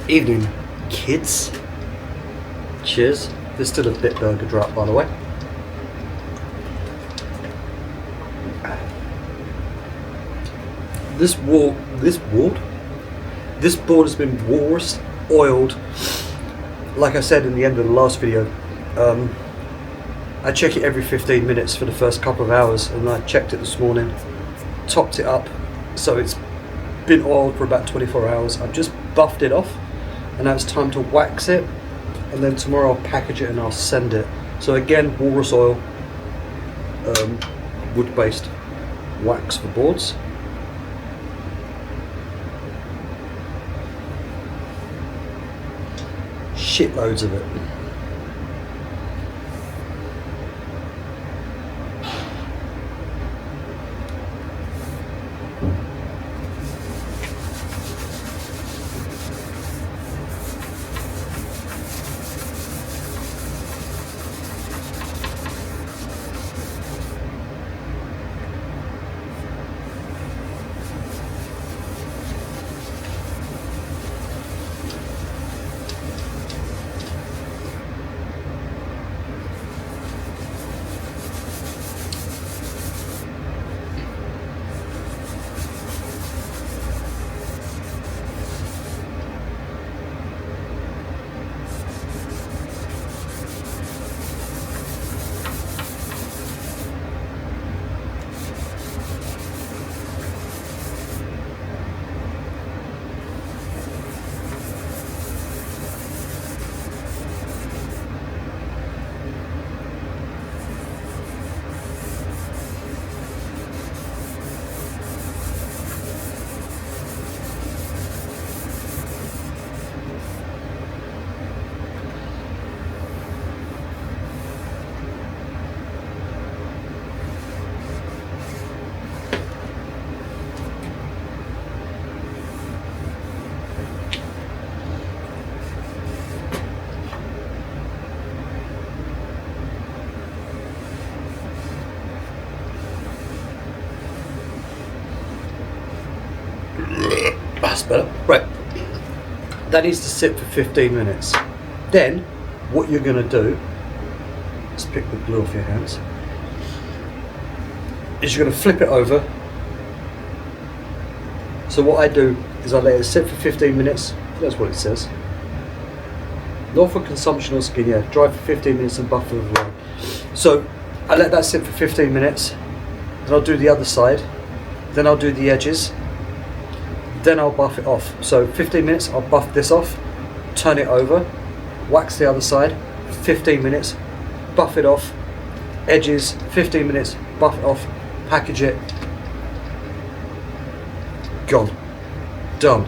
Evening, kids. Cheers. There's still a bit burger drop, by the way. This board has been washed, oiled. Like I said in the end of the last video, I check it every 15 minutes for the first couple of hours, and I checked it this morning, topped it up, so it's been oiled for about 24 hours. I've just buffed it off, and now it's time to wax it, and then tomorrow I'll package it and I'll send it. So again, walrus oil, wood-based wax for boards. Shitloads of it. That's better. Right. That needs to sit for 15 minutes. Then, what you're going to do, let's pick the glue off your hands, is you're going to flip it over. So what I do is I let it sit for 15 minutes. That's what it says. Not for consumption or skin, yeah. Dry for 15 minutes and buffer with rain. So I let that sit for 15 minutes. Then I'll do the other side. Then I'll do the edges. Then I'll buff it off. So 15 minutes, I'll buff this off, turn it over, wax the other side, 15 minutes, buff it off, edges, 15 minutes, buff it off, package it, gone, done.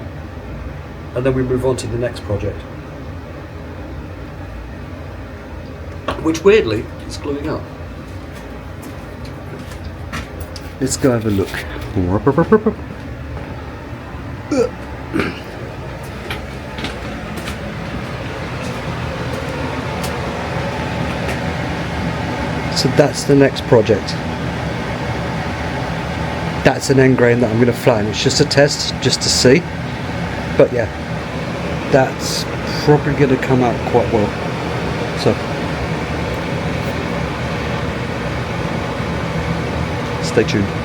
And then we move on to the next project, which weirdly is gluing up. Let's go have a look. So that's the next project. That's an end grain that I'm going to flatten. It's just a test, just to see. But yeah, that's probably going to come out quite well. So stay tuned.